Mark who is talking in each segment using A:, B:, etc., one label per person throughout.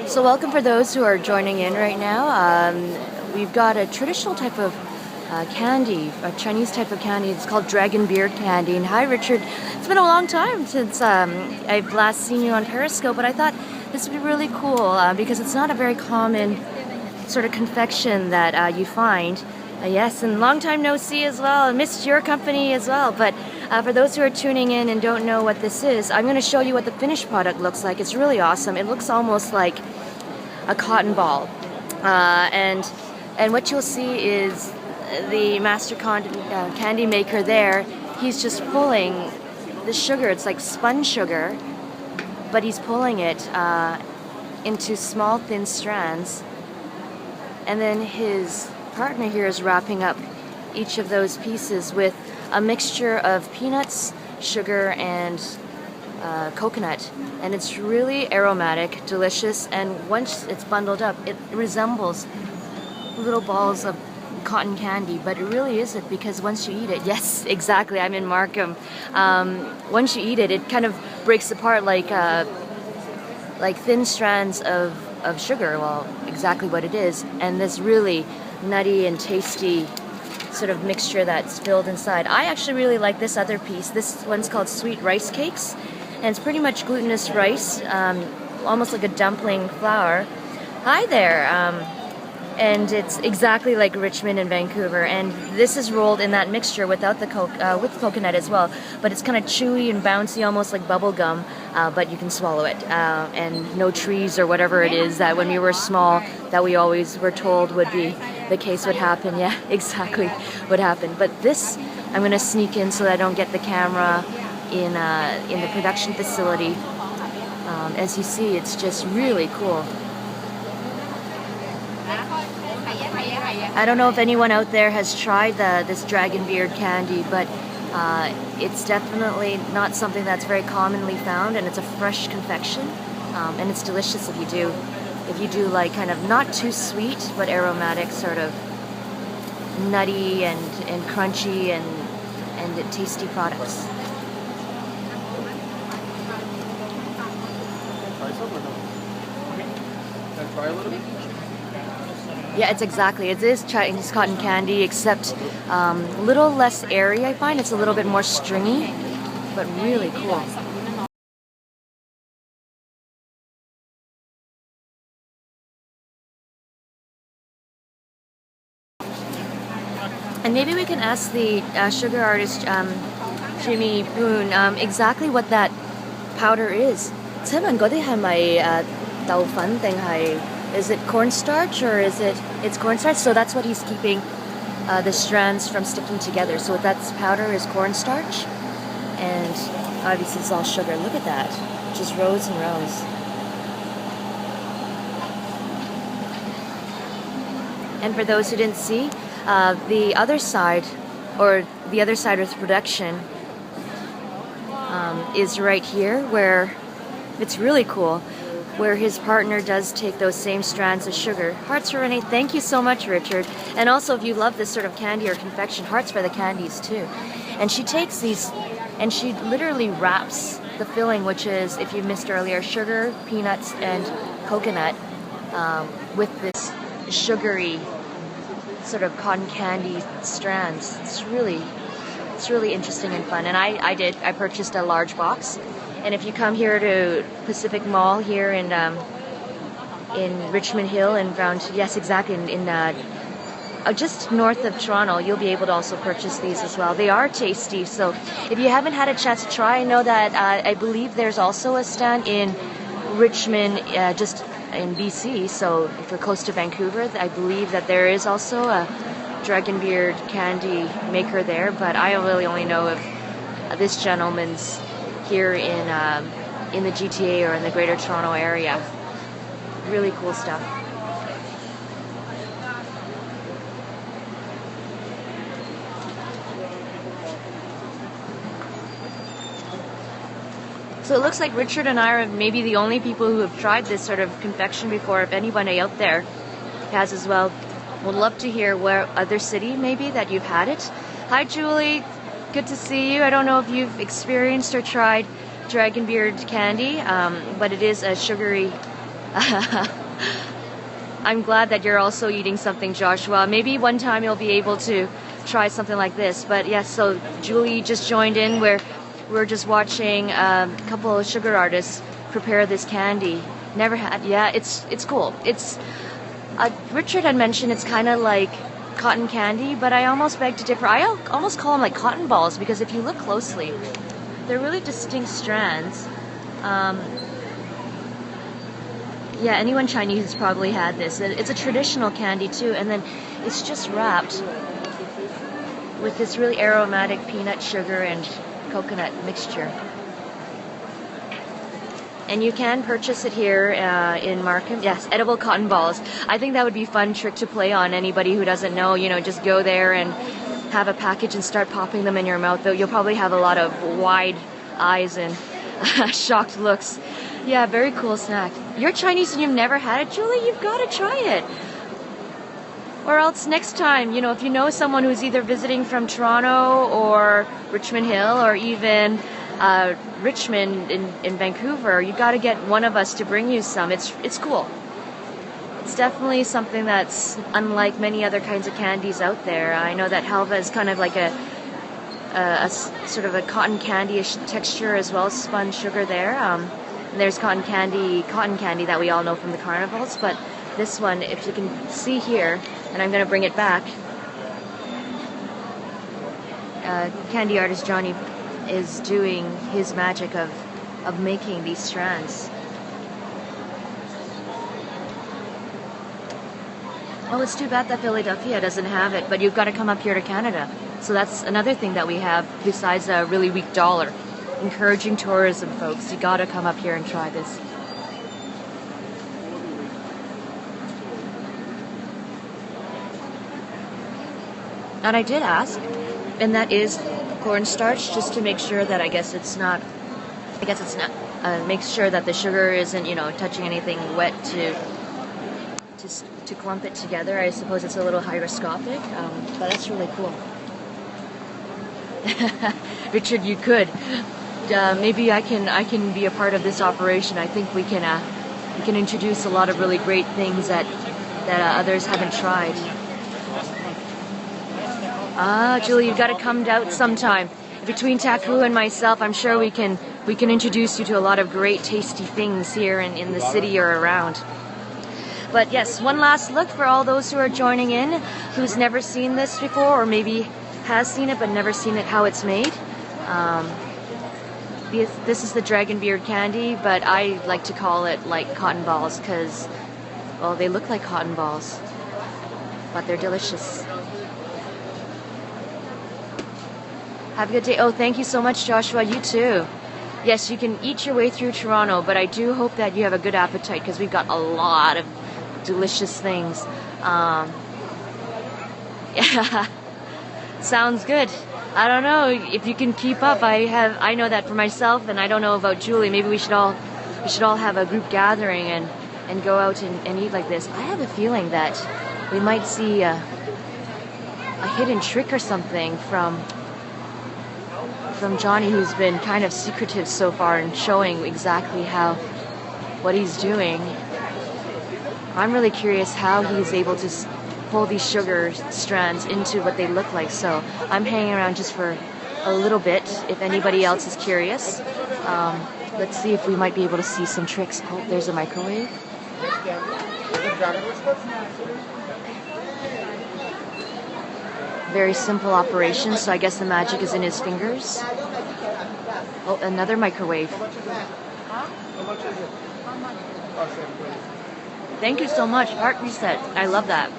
A: So welcome for those who are joining in right now. We've got a traditional type of candy, a Chinese type of candy. It's called dragon beard candy. And hi, Richard. It's been a long time since I've last seen you on Periscope, but I thought this would be really cool because it's not a very common sort of confection that you find. Yes, and long time no see as well. I missed your company as well. But for those who are tuning in and don't know what this is, I'm going to show you what the finished product looks like. It's really awesome. It looks almost like a cotton ball, and what you'll see is the master candy maker there. He's just pulling the sugar. It's like spun sugar, but he's pulling it into small thin strands, and then his partner here is wrapping up each of those pieces with a mixture of peanuts, sugar, and coconut, and it's really aromatic, delicious, and once it's bundled up it resembles little balls of cotton candy, but it really isn't, because once you eat it, yes, exactly, I'm in Markham, once you eat it, it kind of breaks apart like thin strands of sugar. Well, exactly what it is, and this really nutty and tasty sort of mixture that's filled inside. I actually really like this other piece. This one's called sweet rice cakes, and it's pretty much glutinous rice, almost like a dumpling flour. Hi there. And it's exactly like Richmond and Vancouver, and this is rolled in that mixture without the with coconut as well, but it's kind of chewy and bouncy, almost like bubble gum, but you can swallow it, and no trees or whatever it is that when we were small that we always were told would be the case would happen. Yeah, exactly what happened. But this I'm going to sneak in so that I don't get the camera in the production facility. As you see, it's just really cool. I don't know if anyone out there has tried this dragon beard candy, but it's definitely not something that's very commonly found, and it's a fresh confection, and it's delicious if you do like kind of not too sweet but aromatic, sort of nutty and crunchy and tasty products.
B: Try a little bit?
A: Yeah, it is Chinese cotton candy, except a little less airy, I find. It's a little bit more stringy, but really cool. And maybe we can ask the sugar artist, Jimmy Boone, exactly what that powder is. 請問嗰啲係咪豆粉定係 Is it cornstarch, or it's cornstarch? So that's what he's keeping the strands from sticking together. So that powder is cornstarch, and obviously it's all sugar. Look at that, just rows and rows. And for those who didn't see, the other side of the production is right here, where it's really cool, where his partner does take those same strands of sugar. Hearts for Renee. Thank you so much, Richard. And also, if you love this sort of candy or confection, hearts for the candies too. And she takes these and she literally wraps the filling, which is, if you missed earlier, sugar, peanuts, and coconut, with this sugary sort of cotton candy strands. It's really interesting and fun. And I purchased a large box. And if you come here to Pacific Mall here in Richmond Hill and around, yes, exactly, in just north of Toronto, you'll be able to also purchase these as well. They are tasty, so if you haven't had a chance to try, I know that I believe there's also a stand in Richmond, just in BC, so if you're close to Vancouver, I believe that there is also a dragon beard candy maker there, but I really only know of this gentleman's here in the GTA or in the Greater Toronto area. Really cool stuff. So it looks like Richard and I are maybe the only people who have tried this sort of confection before. If anybody out there has as well, would love to hear where other city maybe that you've had it. Hi, Julie. Good to see you. I don't know if you've experienced or tried dragon beard candy, but it is a sugary I'm glad that you're also eating something, Joshua. Maybe one time you'll be able to try something like this. But yes, so Julie just joined in where we're just watching a couple of sugar artists prepare this candy. Never had. Yeah, it's cool. It's Richard had mentioned it's kind of like cotton candy, but I almost beg to differ. I almost call them like cotton balls because if you look closely, they're really distinct strands. Yeah, anyone Chinese has probably had this. It's a traditional candy too, and then it's just wrapped with this really aromatic peanut sugar and coconut mixture. And you can purchase it here in Markham. Yes, edible cotton balls. I think that would be a fun trick to play on anybody who doesn't know. You know, just go there and have a package and start popping them in your mouth. Though you'll probably have a lot of wide eyes and shocked looks. Yeah, very cool snack. You're Chinese and you've never had it, Julie? You've got to try it. Or else next time, you know, if you know someone who's either visiting from Toronto or Richmond Hill or even Richmond in Vancouver, you got to get one of us to bring you some. It's cool. It's definitely something that's unlike many other kinds of candies out there. I know that halva is kind of like a sort of a cotton candy-ish texture as well as spun sugar there. And there's cotton candy that we all know from the carnivals, but this one, if you can see here, and I'm going to bring it back, candy artist Johnny is doing his magic of making these strands. Oh, it's too bad that Philadelphia doesn't have it, but you've got to come up here to Canada. So that's another thing that we have besides a really weak dollar. Encouraging tourism, folks. You got to come up here and try this. And I did ask, and that is cornstarch, just to make sure that make sure that the sugar isn't, you know, touching anything wet to clump it together. I suppose it's a little hygroscopic, but that's really cool. Richard, you could. Maybe I can be a part of this operation. I think we can introduce a lot of really great things that others haven't tried. Julie, you've got to come out sometime. Between Taku and myself, I'm sure we can introduce you to a lot of great tasty things here in the city or around. But yes, one last look for all those who are joining in, who's never seen this before, or maybe has seen it but never seen it how it's made. This is the dragon beard candy, but I like to call it like cotton balls because, well, they look like cotton balls, but they're delicious. Have a good day. Oh, thank you so much, Joshua. You too. Yes, you can eat your way through Toronto, but I do hope that you have a good appetite because we've got a lot of delicious things. Yeah, sounds good. I don't know if you can keep up. I know that for myself, and I don't know about Julie. Maybe we should all have a group gathering and go out and eat like this. I have a feeling that we might see a hidden trick or something from Johnny, who's been kind of secretive so far and showing exactly what he's doing. I'm really curious how he's able to pull these sugar strands into what they look like. So I'm hanging around just for a little bit if anybody else is curious. Let's see if we might be able to see some tricks. Oh, there's a microwave. Very simple operation, so I guess the magic is in his fingers. Oh, another microwave. Thank you so much. Heart reset. I love that.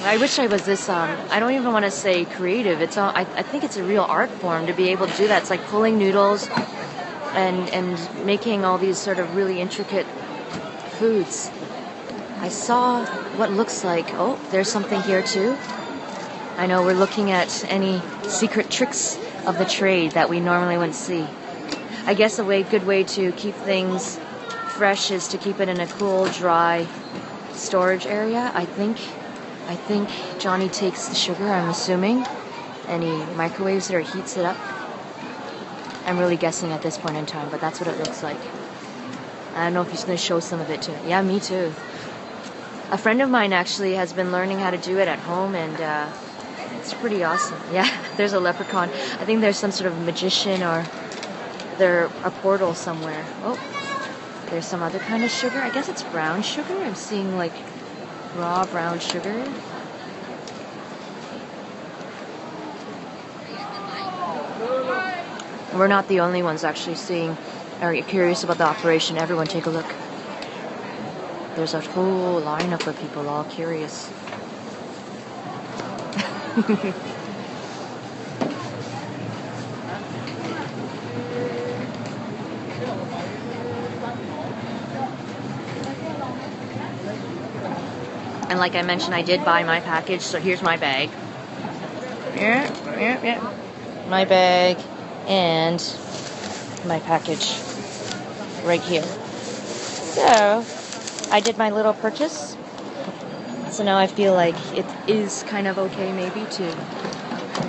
A: I wish I was this, I don't even want to say creative. I think it's a real art form to be able to do that. It's like pulling noodles and making all these sort of really intricate foods. I saw what looks like, oh, there's something here too. I know we're looking at any secret tricks of the trade that we normally wouldn't see. I guess a good way to keep things fresh is to keep it in a cool, dry storage area. I think Johnny takes the sugar, I'm assuming, and he microwaves it or heats it up. I'm really guessing at this point in time, but that's what it looks like. I don't know if he's going to show some of it too. Yeah, me too. A friend of mine actually has been learning how to do it at home, and it's pretty awesome. Yeah, there's a leprechaun. I think there's some sort of magician, or there's a portal somewhere. Oh, there's some other kind of sugar. I guess it's brown sugar. I'm seeing like raw brown sugar. We're not the only ones actually seeing or curious about the operation. Everyone take a look. There's a whole lineup of people all curious. And like I mentioned, I did buy my package, so here's my bag. Yeah. My bag and my package right here. So I did my little purchase. So now I feel like it is kind of okay maybe to,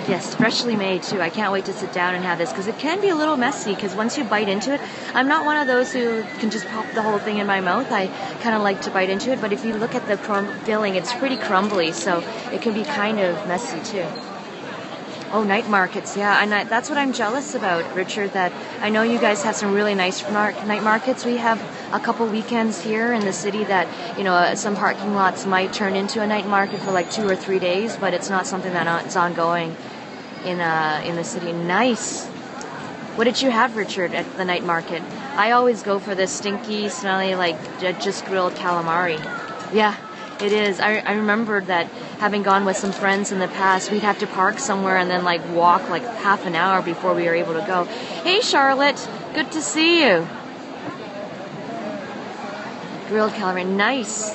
A: yes, freshly made too. I can't wait to sit down and have this because it can be a little messy because once you bite into it, I'm not one of those who can just pop the whole thing in my mouth. I kind of like to bite into it, but if you look at the filling, it's pretty crumbly, so it can be kind of messy too. Oh, night markets, yeah, and that's what I'm jealous about, Richard, that I know you guys have some really nice night markets. We have a couple weekends here in the city that, you know, some parking lots might turn into a night market for like 2 or 3 days, but it's not something that's ongoing in the city. Nice. What did you have, Richard, at the night market? I always go for the stinky, smelly, like just grilled calamari. Yeah, it is. I remembered that having gone with some friends in the past, we'd have to park somewhere and then like walk like half an hour before we were able to go. Hey, Charlotte, good to see you. Grilled calamari, nice.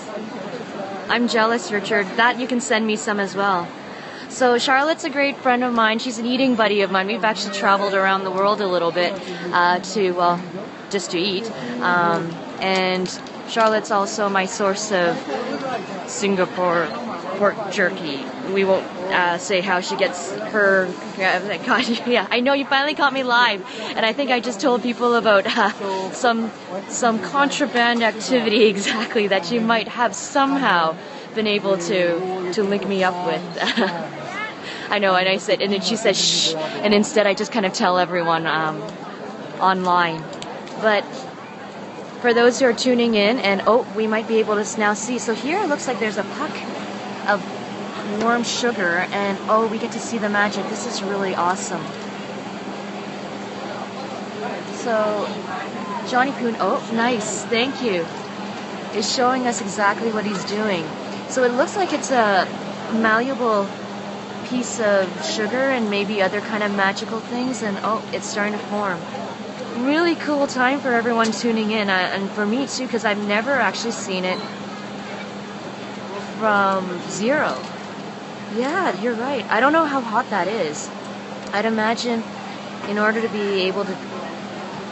A: I'm jealous, Richard. That you can send me some as well. So Charlotte's a great friend of mine. She's an eating buddy of mine. We've actually traveled around the world a little bit just to eat. And Charlotte's also my source of Singapore pork jerky. We won't say how she gets her. Yeah, I know you finally caught me live, and I think I just told people about some contraband activity exactly that you might have somehow been able to link me up with. I know, and I said, and then she said shh, and instead I just kind of tell everyone online. But for those who are tuning in, and we might be able to now see. So here it looks like there's a puck of warm sugar, and we get to see the magic. This is really awesome. So Johnny Poon, nice, thank you, is showing us exactly what he's doing. So it looks like it's a malleable piece of sugar and maybe other kind of magical things, and it's starting to form. Really cool time for everyone tuning in, and for me too, because I've never actually seen it from zero. Yeah, you're right. I don't know how hot that is. I'd imagine in order to be able to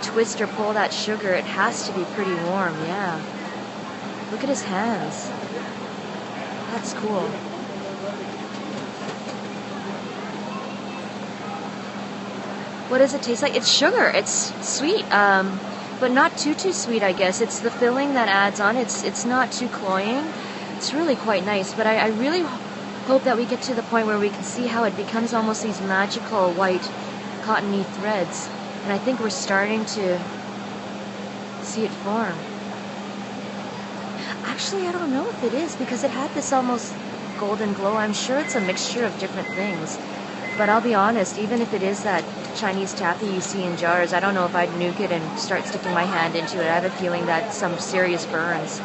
A: twist or pull that sugar, it has to be pretty warm. Yeah. Look at his hands. That's cool. What does it taste like? It's sugar. It's sweet, but not too sweet, I guess. It's the filling that adds on. It's not too cloying. It's really quite nice, but I really hope that we get to the point where we can see how it becomes almost these magical white cottony threads, and I think we're starting to see it form. Actually, I don't know if it is, because it had this almost golden glow. I'm sure it's a mixture of different things, but I'll be honest, even if it is that Chinese taffy you see in jars, I don't know if I'd nuke it and start sticking my hand into it. I have a feeling that some serious burns.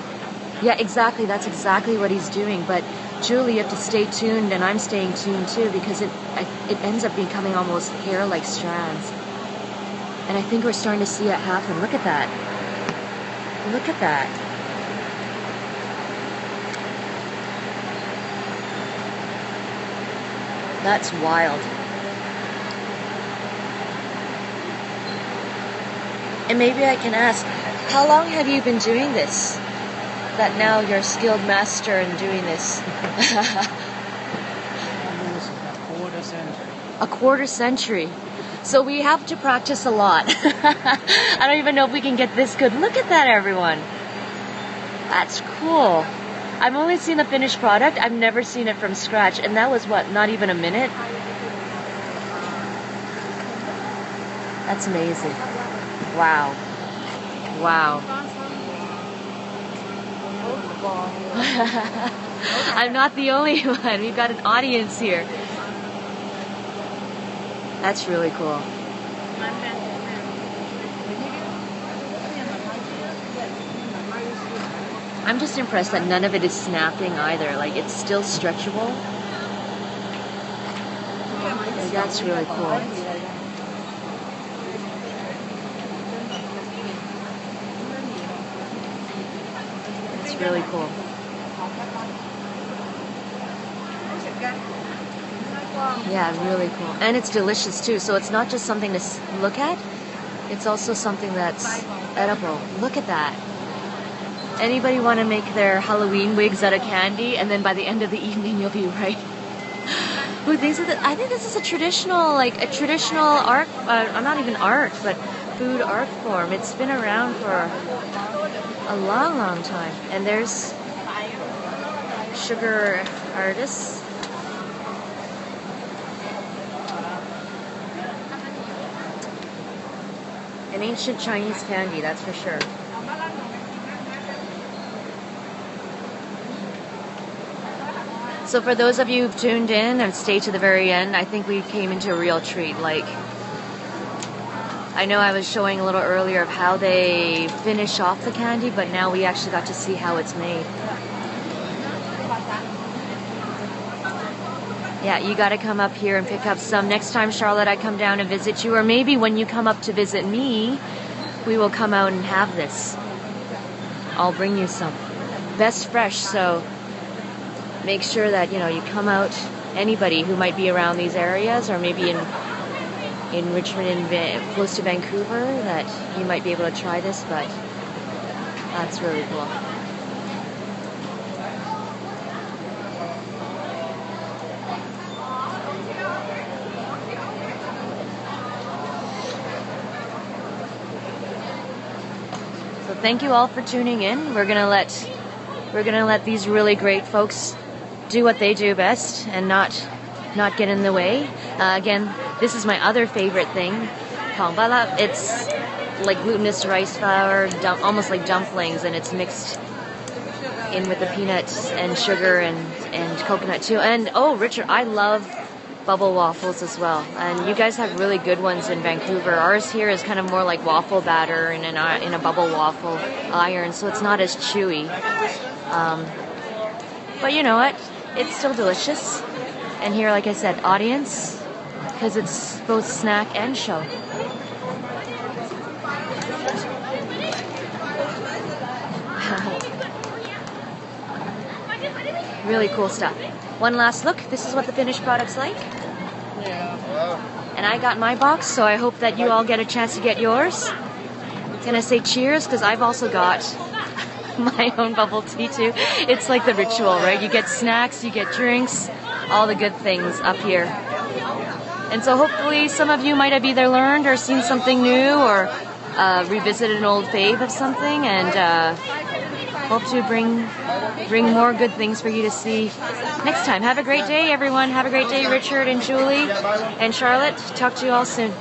A: Yeah, exactly. That's exactly what he's doing. But Julie, you have to stay tuned, and I'm staying tuned too, because it ends up becoming almost hair-like strands. And I think we're starting to see it happen. Look at that. Look at that. That's wild. And maybe I can ask, how long have you been doing this? That now you're a skilled master in doing this.
B: A quarter century.
A: A quarter century. So we have to practice a lot. I don't even know if we can get this good. Look at that, everyone. That's cool. I've only seen the finished product. I've never seen it from scratch. And that was what, not even a minute? That's amazing. Wow. Wow. I'm not the only one. We've got an audience here. That's really cool. I'm just impressed that none of it is snapping either. Like, it's still stretchable. Like, that's really cool. It's really cool. Yeah, really cool. And it's delicious too. So it's not just something to look at. It's also something that's edible. Look at that. Anybody want to make their Halloween wigs out of candy, and then by the end of the evening you'll be right. Who thinks of it? I think this is a traditional art, not even art, but food art form. It's been around for a long, long time. And there's sugar artists. An ancient Chinese candy, that's for sure. So for those of you who've tuned in and stayed to the very end, I think we came into a real treat. Like, I know I was showing a little earlier of how they finish off the candy, but now we actually got to see how it's made. Yeah, you got to come up here and pick up some. Next time, Charlotte, I come down and visit you, or maybe when you come up to visit me, we will come out and have this. I'll bring you some. Best fresh, so make sure that, you come out, anybody who might be around these areas, or maybe in Richmond, close to Vancouver, that you might be able to try this, but that's really cool. So thank you all for tuning in. We're gonna let these really great folks do what they do best and not get in the way. Again, this is my other favorite thing, pangbala. It's like glutinous rice flour, almost like dumplings, and it's mixed in with the peanuts and sugar and coconut too. And oh, Richard, I love bubble waffles as well. And you guys have really good ones in Vancouver. Ours here is kind of more like waffle batter in a bubble waffle iron, so it's not as chewy. But you know what? It's still delicious. And here, like I said, audience, because it's both snack and show. Really cool stuff. One last look. This is what the finished product's like. And I got my box, so I hope that you all get a chance to get yours. Gonna say cheers, because I've also got my own bubble tea too. It's like the ritual, right? You get snacks, you get drinks, all the good things up here. And so hopefully some of you might have either learned or seen something new, or revisited an old fave of something, and hope to bring more good things for you to see next time. Have a great day, everyone. Have a great day, Richard and Julie and Charlotte. Talk to you all soon.